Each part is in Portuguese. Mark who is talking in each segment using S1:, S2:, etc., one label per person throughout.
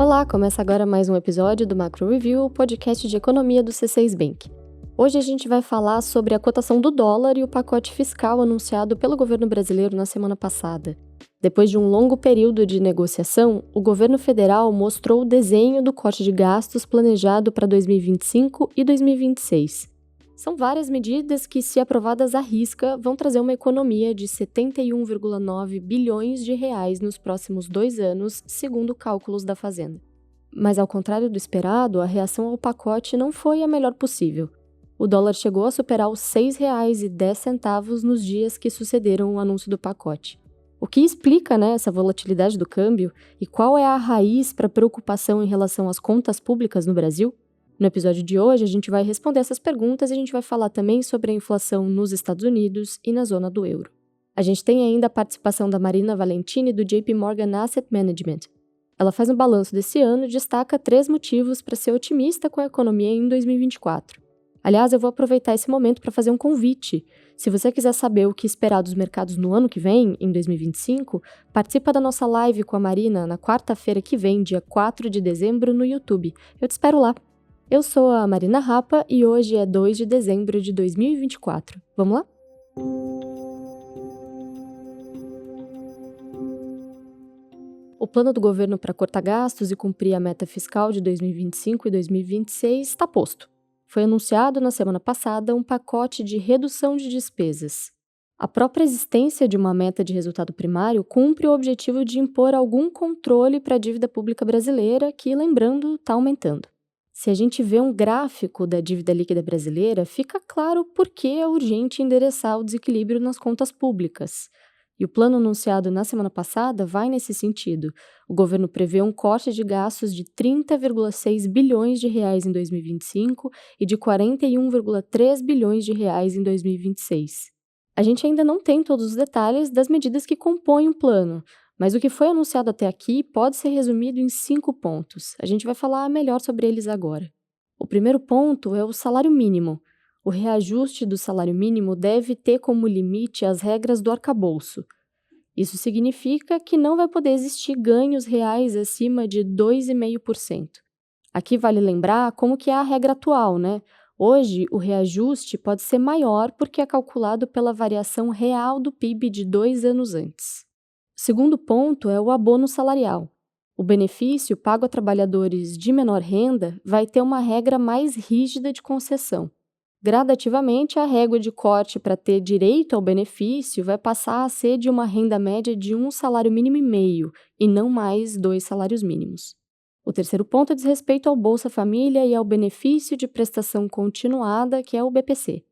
S1: Olá, começa agora mais um episódio do Macro Review, o podcast de economia do C6 Bank. Hoje a gente vai falar sobre a cotação do dólar e o pacote fiscal anunciado pelo governo brasileiro na semana passada. Depois de um longo período de negociação, o governo federal mostrou o desenho do corte de gastos planejado para 2025 e 2026. São várias medidas que, se aprovadas à risca, vão trazer uma economia de 71,9 bilhões de reais nos próximos 2 anos, segundo cálculos da Fazenda. Mas, ao contrário do esperado, a reação ao pacote não foi a melhor possível. O dólar chegou a superar os R$ 6,10 nos dias que sucederam o anúncio do pacote. O que explica, essa volatilidade do câmbio e qual é a raiz para a preocupação em relação às contas públicas no Brasil? No episódio de hoje, a gente vai responder essas perguntas e a gente vai falar também sobre a inflação nos Estados Unidos e na zona do euro. A gente tem ainda a participação da Marina Valentini, do JP Morgan Asset Management. Ela faz um balanço desse ano e destaca 3 motivos para ser otimista com a economia em 2024. Aliás, eu vou aproveitar esse momento para fazer um convite. Se você quiser saber o que esperar dos mercados no ano que vem, em 2025, participa da nossa live com a Marina na quarta-feira que vem, dia 4 de dezembro, no YouTube. Eu te espero lá. Eu sou a Marina Rapa e hoje é 2 de dezembro de 2024. Vamos lá? O plano do governo para cortar gastos e cumprir a meta fiscal de 2025 e 2026 está posto. Foi anunciado na semana passada um pacote de redução de despesas. A própria existência de uma meta de resultado primário cumpre o objetivo de impor algum controle para a dívida pública brasileira, que, lembrando, está aumentando. Se a gente vê um gráfico da dívida líquida brasileira, fica claro por que é urgente endereçar o desequilíbrio nas contas públicas. E o plano anunciado na semana passada vai nesse sentido. O governo prevê um corte de gastos de 30,6 bilhões de reais em 2025 e de 41,3 bilhões de reais em 2026. A gente ainda não tem todos os detalhes das medidas que compõem o plano, mas o que foi anunciado até aqui pode ser resumido em 5 pontos. A gente vai falar melhor sobre eles agora. O primeiro ponto é o salário mínimo. O reajuste do salário mínimo deve ter como limite as regras do arcabouço. Isso significa que não vai poder existir ganhos reais acima de 2,5%. Aqui vale lembrar como que é a regra atual, Hoje, o reajuste pode ser maior porque é calculado pela variação real do PIB de 2 anos antes. O segundo ponto é o abono salarial. O benefício pago a trabalhadores de menor renda vai ter uma regra mais rígida de concessão. Gradativamente, a régua de corte para ter direito ao benefício vai passar a ser de uma renda média de 1 salário mínimo e meio, e não mais 2 salários mínimos. O terceiro ponto diz respeito ao Bolsa Família e ao benefício de prestação continuada, que é o BPC.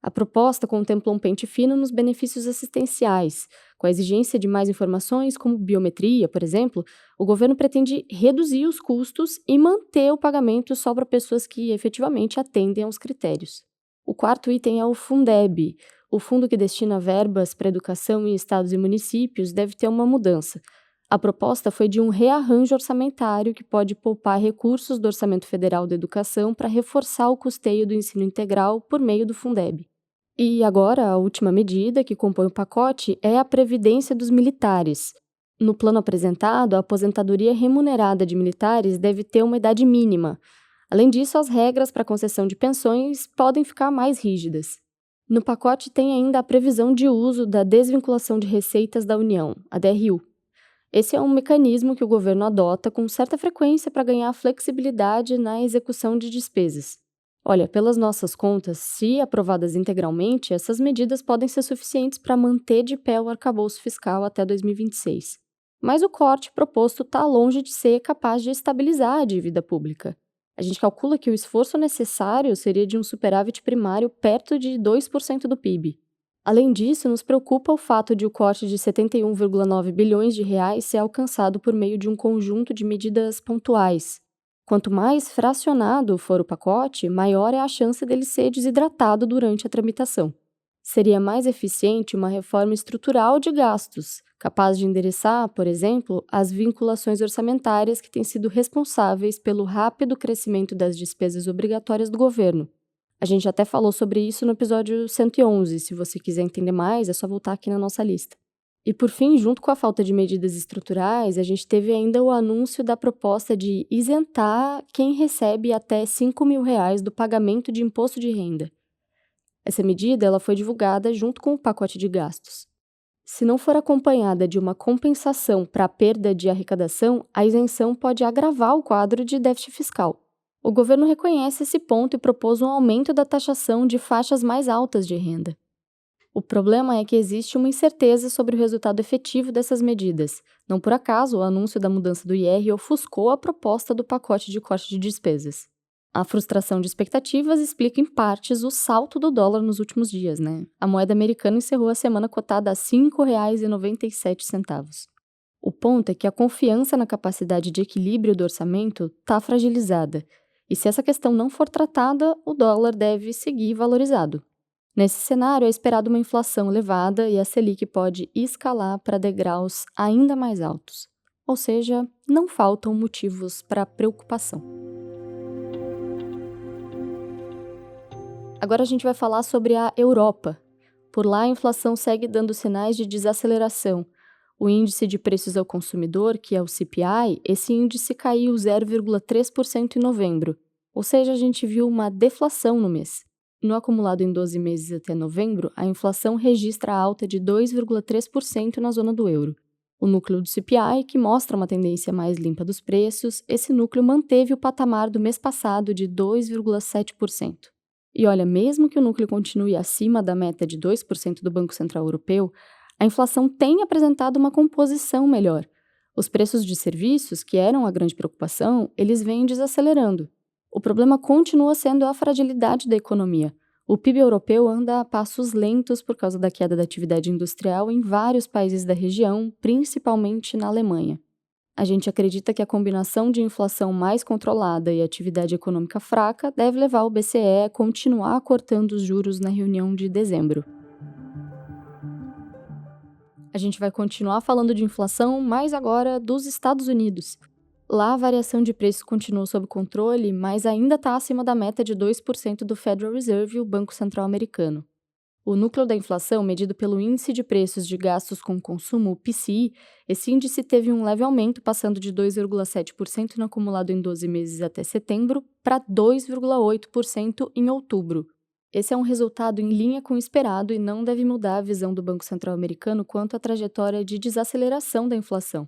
S1: A proposta contempla um pente fino nos benefícios assistenciais. Com a exigência de mais informações, como biometria, por exemplo, o governo pretende reduzir os custos e manter o pagamento só para pessoas que efetivamente atendem aos critérios. O quarto item é o Fundeb. O fundo que destina verbas para educação em estados e municípios deve ter uma mudança. A proposta foi de um rearranjo orçamentário que pode poupar recursos do Orçamento Federal da Educação para reforçar o custeio do ensino integral por meio do Fundeb. E agora, a última medida que compõe o pacote é a previdência dos militares. No plano apresentado, a aposentadoria remunerada de militares deve ter uma idade mínima. Além disso, as regras para concessão de pensões podem ficar mais rígidas. No pacote tem ainda a previsão de uso da desvinculação de receitas da União, a DRU. Esse é um mecanismo que o governo adota com certa frequência para ganhar flexibilidade na execução de despesas. Olha, pelas nossas contas, se aprovadas integralmente, essas medidas podem ser suficientes para manter de pé o arcabouço fiscal até 2026. Mas o corte proposto está longe de ser capaz de estabilizar a dívida pública. A gente calcula que o esforço necessário seria de um superávit primário perto de 2% do PIB. Além disso, nos preocupa o fato de o corte de 71,9 bilhões de reais ser alcançado por meio de um conjunto de medidas pontuais. Quanto mais fracionado for o pacote, maior é a chance dele ser desidratado durante a tramitação. Seria mais eficiente uma reforma estrutural de gastos, capaz de endereçar, por exemplo, as vinculações orçamentárias que têm sido responsáveis pelo rápido crescimento das despesas obrigatórias do governo. A gente até falou sobre isso no episódio 111, se você quiser entender mais, é só voltar aqui na nossa lista. E por fim, junto com a falta de medidas estruturais, a gente teve ainda o anúncio da proposta de isentar quem recebe até R$ 5.000 do pagamento de imposto de renda. Essa medida ela foi divulgada junto com o pacote de gastos. Se não for acompanhada de uma compensação para a perda de arrecadação, a isenção pode agravar o quadro de déficit fiscal. O governo reconhece esse ponto e propôs um aumento da taxação de faixas mais altas de renda. O problema é que existe uma incerteza sobre o resultado efetivo dessas medidas. Não por acaso, o anúncio da mudança do IR ofuscou a proposta do pacote de corte de despesas. A frustração de expectativas explica, em partes, o salto do dólar nos últimos dias, né? A moeda americana encerrou a semana cotada a R$ 5,97. O ponto é que a confiança na capacidade de equilíbrio do orçamento está fragilizada. E se essa questão não for tratada, o dólar deve seguir valorizado. Nesse cenário, é esperado uma inflação elevada e a Selic pode escalar para degraus ainda mais altos. Ou seja, não faltam motivos para preocupação. Agora a gente vai falar sobre a Europa. Por lá, a inflação segue dando sinais de desaceleração. O índice de preços ao consumidor, que é o CPI, esse índice caiu 0,3% em novembro. Ou seja, a gente viu uma deflação no mês. No acumulado em 12 meses até novembro, a inflação registra alta de 2,3% na zona do euro. O núcleo do CPI, que mostra uma tendência mais limpa dos preços, esse núcleo manteve o patamar do mês passado de 2,7%. E olha, mesmo que o núcleo continue acima da meta de 2% do Banco Central Europeu, a inflação tem apresentado uma composição melhor. Os preços de serviços, que eram a grande preocupação, eles vêm desacelerando. O problema continua sendo a fragilidade da economia. O PIB europeu anda a passos lentos por causa da queda da atividade industrial em vários países da região, principalmente na Alemanha. A gente acredita que a combinação de inflação mais controlada e atividade econômica fraca deve levar o BCE a continuar cortando os juros na reunião de dezembro. A gente vai continuar falando de inflação, mas agora dos Estados Unidos. Lá, a variação de preços continuou sob controle, mas ainda está acima da meta de 2% do Federal Reserve, o Banco Central americano. O núcleo da inflação, medido pelo Índice de Preços de Gastos com Consumo, o PCI, esse índice teve um leve aumento, passando de 2,7% no acumulado em 12 meses até setembro para 2,8% em outubro. Esse é um resultado em linha com o esperado e não deve mudar a visão do Banco Central americano quanto à trajetória de desaceleração da inflação.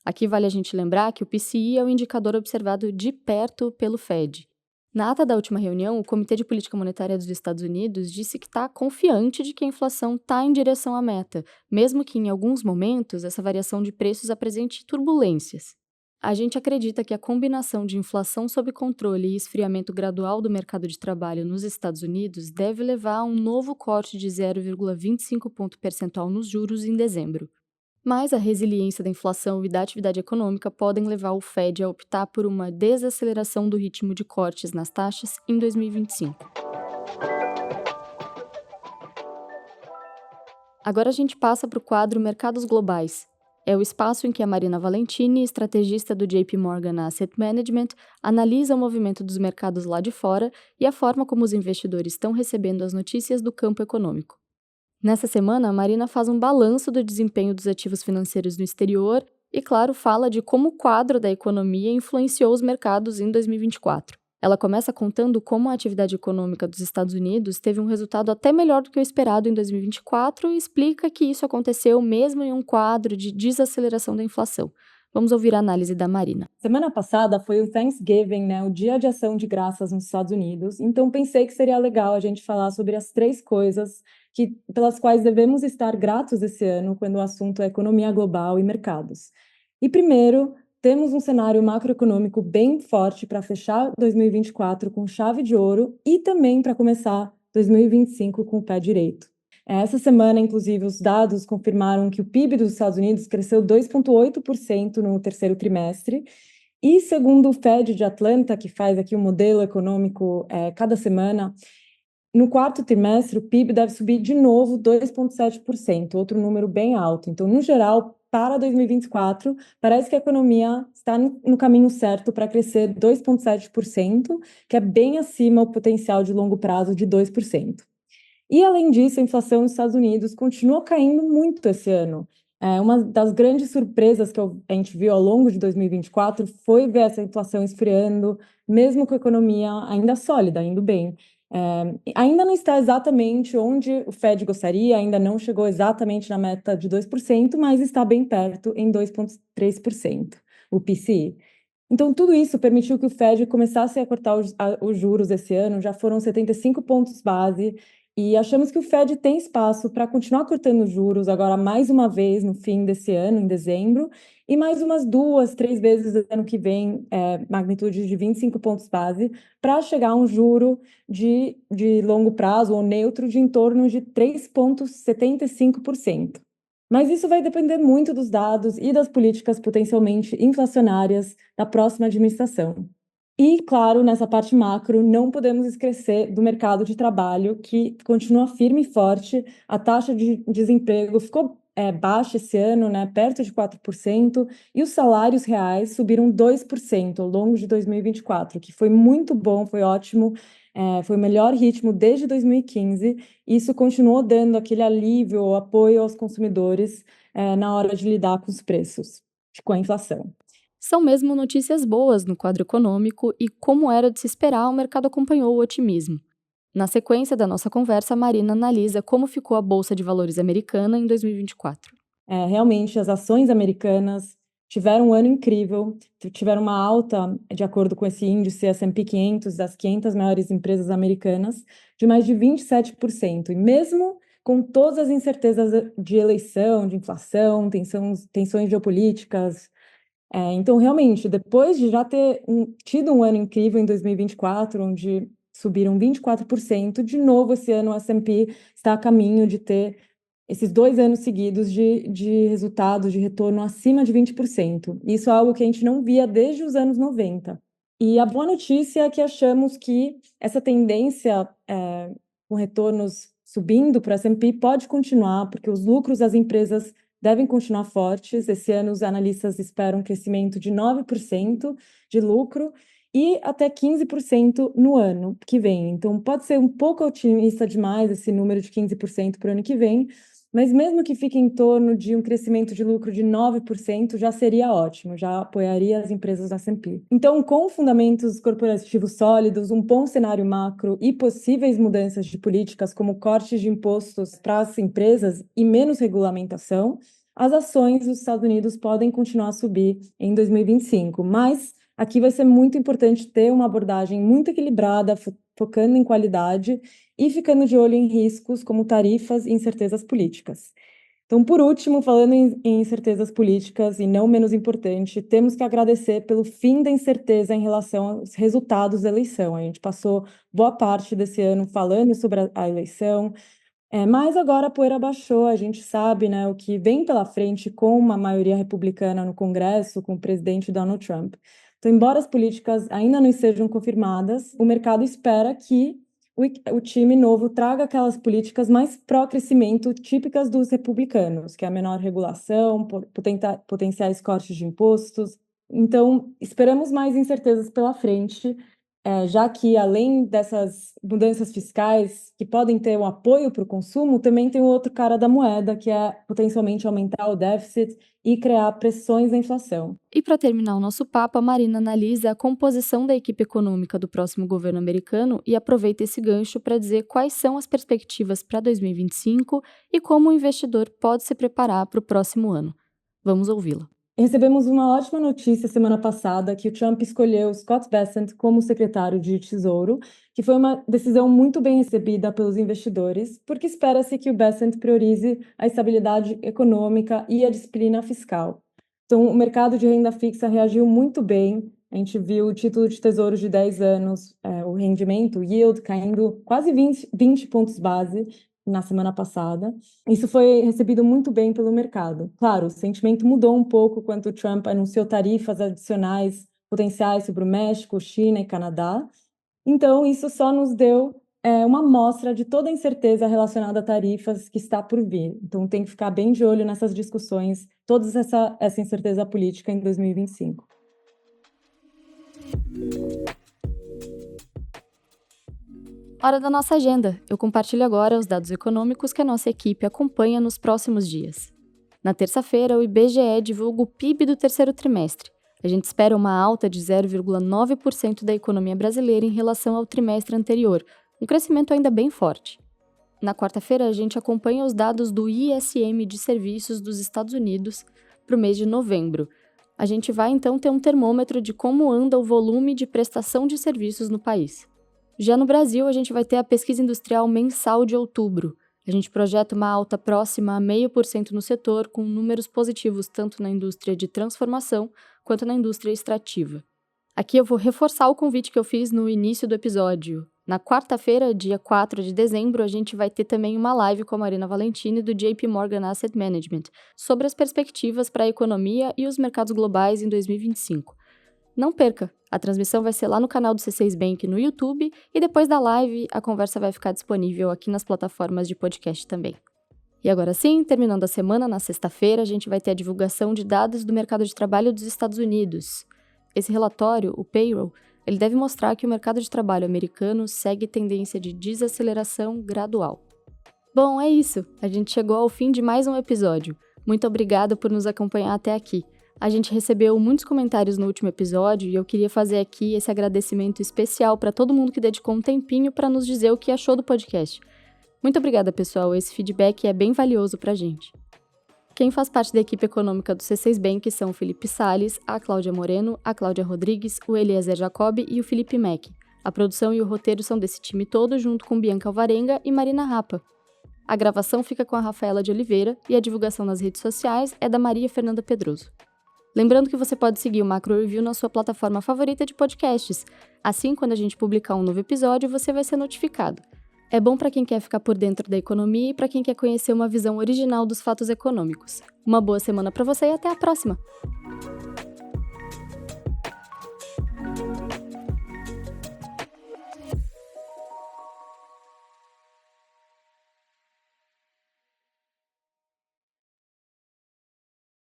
S1: Aqui vale a gente lembrar que o PCI é o indicador observado de perto pelo Fed. Na ata da última reunião, o Comitê de Política Monetária dos Estados Unidos disse que está confiante de que a inflação está em direção à meta, mesmo que em alguns momentos essa variação de preços apresente turbulências. A gente acredita que a combinação de inflação sob controle e esfriamento gradual do mercado de trabalho nos Estados Unidos deve levar a um novo corte de 0,25 ponto percentual nos juros em dezembro. Mas a resiliência da inflação e da atividade econômica podem levar o Fed a optar por uma desaceleração do ritmo de cortes nas taxas em 2025. Agora a gente passa para o quadro Mercados Globais. É o espaço em que a Marina Valentini, estrategista do JP Morgan Asset Management, analisa o movimento dos mercados lá de fora e a forma como os investidores estão recebendo as notícias do campo econômico. Nessa semana, a Marina faz um balanço do desempenho dos ativos financeiros no exterior e, claro, fala de como o quadro da economia influenciou os mercados em 2024. Ela começa contando como a atividade econômica dos Estados Unidos teve um resultado até melhor do que o esperado em 2024 e explica que isso aconteceu mesmo em um quadro de desaceleração da inflação. Vamos ouvir a análise da Marina.
S2: Semana passada foi o Thanksgiving, né, o Dia de Ação de Graças nos Estados Unidos, então pensei que seria legal a gente falar sobre as 3 coisas pelas quais devemos estar gratos esse ano quando o assunto é economia global e mercados. E primeiro, temos um cenário macroeconômico bem forte para fechar 2024 com chave de ouro e também para começar 2025 com o pé direito. Essa semana, inclusive, os dados confirmaram que o PIB dos Estados Unidos cresceu 2,8% no terceiro trimestre. E segundo o Fed de Atlanta, que faz aqui o modelo econômico cada semana, no quarto trimestre o PIB deve subir de novo 2,7%, outro número bem alto. Então, no geral, para 2024, parece que a economia está no caminho certo para crescer 2,7%, que é bem acima do potencial de longo prazo de 2%. E, além disso, a inflação nos Estados Unidos continua caindo muito esse ano. Uma das grandes surpresas que a gente viu ao longo de 2024 foi ver essa inflação esfriando, mesmo com a economia ainda sólida, indo bem. Ainda não está exatamente onde o Fed gostaria, ainda não chegou exatamente na meta de 2%, mas está bem perto, em 2,3%, o PCI. Então, tudo isso permitiu que o Fed começasse a cortar os juros esse ano, já foram 75 pontos base, e achamos que o Fed tem espaço para continuar cortando juros agora mais uma vez no fim desse ano, em dezembro, e mais umas 2, 3 vezes no ano que vem, magnitude de 25 pontos base, para chegar a um juro de longo prazo ou neutro de em torno de 3,75%. Mas isso vai depender muito dos dados e das políticas potencialmente inflacionárias da próxima administração. E, claro, nessa parte macro, não podemos esquecer do mercado de trabalho, que continua firme e forte. A taxa de desemprego ficou baixa esse ano, né, perto de 4%, e os salários reais subiram 2% ao longo de 2024, que foi muito bom, foi ótimo, foi o melhor ritmo desde 2015. E isso continuou dando aquele alívio ou apoio aos consumidores na hora de lidar com os preços, com a inflação.
S1: São mesmo notícias boas no quadro econômico e, como era de se esperar, o mercado acompanhou o otimismo. Na sequência da nossa conversa, a Marina analisa como ficou a Bolsa de Valores americana em 2024.
S2: Realmente, as ações americanas tiveram um ano incrível, tiveram uma alta, de acordo com esse índice S&P 500, das 500 maiores empresas americanas, de mais de 27%. E mesmo com todas as incertezas de eleição, de inflação, tensões geopolíticas. Então, realmente, depois de já ter tido um ano incrível em 2024, onde subiram 24%, de novo esse ano o S&P está a caminho de ter esses 2 anos seguidos de resultados de retorno acima de 20%. Isso é algo que a gente não via desde os anos 90. E a boa notícia é que achamos que essa tendência com retornos subindo para o S&P pode continuar, porque os lucros das empresas devem continuar fortes. Esse ano, os analistas esperam um crescimento de 9% de lucro e até 15% no ano que vem. Então, pode ser um pouco otimista demais esse número de 15% para o ano que vem, mas mesmo que fique em torno de um crescimento de lucro de 9%, já seria ótimo, já apoiaria as empresas da S&P. Então, com fundamentos corporativos sólidos, um bom cenário macro e possíveis mudanças de políticas, como cortes de impostos para as empresas e menos regulamentação, as ações dos Estados Unidos podem continuar a subir em 2025, mas aqui vai ser muito importante ter uma abordagem muito equilibrada, focando em qualidade e ficando de olho em riscos como tarifas e incertezas políticas. Então, por último, falando em incertezas políticas, e não menos importante, temos que agradecer pelo fim da incerteza em relação aos resultados da eleição. A gente passou boa parte desse ano falando sobre a eleição, mas agora a poeira baixou, a gente sabe, né, o que vem pela frente com uma maioria republicana no Congresso, com o presidente Donald Trump. Então, embora as políticas ainda não sejam confirmadas, o mercado espera que o time novo traga aquelas políticas mais pró-crescimento típicas dos republicanos, que é a menor regulação, potenciais cortes de impostos. Então, esperamos mais incertezas pela frente, já que, além dessas mudanças fiscais que podem ter um apoio para o consumo, também tem o outro cara da moeda, que é potencialmente aumentar o déficit e criar pressões da inflação.
S1: E para terminar o nosso papo, a Marina analisa a composição da equipe econômica do próximo governo americano e aproveita esse gancho para dizer quais são as perspectivas para 2025 e como o investidor pode se preparar para o próximo ano. Vamos ouvi-la.
S2: Recebemos uma ótima notícia semana passada que o Trump escolheu Scott Bessent como secretário de Tesouro, que foi uma decisão muito bem recebida pelos investidores, porque espera-se que o Bessent priorize a estabilidade econômica e a disciplina fiscal. Então, o mercado de renda fixa reagiu muito bem. A gente viu o título de tesouro de 10 anos, o rendimento, o yield, caindo quase 20 pontos base na semana passada. Isso foi recebido muito bem pelo mercado. Claro, o sentimento mudou um pouco quando o Trump anunciou tarifas adicionais potenciais sobre o México, China e Canadá. Então, isso só nos deu uma amostra de toda a incerteza relacionada a tarifas que está por vir. Então, tem que ficar bem de olho nessas discussões, toda essa incerteza política em 2025.
S1: Hora da nossa agenda. Eu compartilho agora os dados econômicos que a nossa equipe acompanha nos próximos dias. Na terça-feira, o IBGE divulga o PIB do terceiro trimestre. A gente espera uma alta de 0,9% da economia brasileira em relação ao trimestre anterior, um crescimento ainda bem forte. Na quarta-feira, a gente acompanha os dados do ISM de serviços dos Estados Unidos para o mês de novembro. A gente vai, então, ter um termômetro de como anda o volume de prestação de serviços no país. Já no Brasil, a gente vai ter a pesquisa industrial mensal de outubro. A gente projeta uma alta próxima a 0,5% no setor, com números positivos tanto na indústria de transformação quanto na indústria extrativa. Aqui eu vou reforçar o convite que eu fiz no início do episódio. Na quarta-feira, dia 4 de dezembro, a gente vai ter também uma live com a Marina Valentini do JP Morgan Asset Management sobre as perspectivas para a economia e os mercados globais em 2025. Não perca! A transmissão vai ser lá no canal do C6 Bank no YouTube e depois da live a conversa vai ficar disponível aqui nas plataformas de podcast também. E agora sim, terminando a semana, na sexta-feira, a gente vai ter a divulgação de dados do mercado de trabalho dos Estados Unidos. Esse relatório, o Payroll, ele deve mostrar que o mercado de trabalho americano segue tendência de desaceleração gradual. Bom, é isso. A gente chegou ao fim de mais um episódio. Muito obrigada por nos acompanhar até aqui. A gente recebeu muitos comentários no último episódio e eu queria fazer aqui esse agradecimento especial para todo mundo que dedicou um tempinho para nos dizer o que achou do podcast. Muito obrigada, pessoal. Esse feedback é bem valioso para a gente. Quem faz parte da equipe econômica do C6 Bank são o Felipe Salles, a Cláudia Moreno, a Cláudia Rodrigues, o Eliezer Jacob e o Felipe Mack. A produção e o roteiro são desse time todo, junto com Bianca Alvarenga e Marina Rapa. A gravação fica com a Rafaela de Oliveira e a divulgação nas redes sociais é da Maria Fernanda Pedroso. Lembrando que você pode seguir o Macro Review na sua plataforma favorita de podcasts. Assim, quando a gente publicar um novo episódio, você vai ser notificado. É bom para quem quer ficar por dentro da economia e para quem quer conhecer uma visão original dos fatos econômicos. Uma boa semana para você e até a próxima!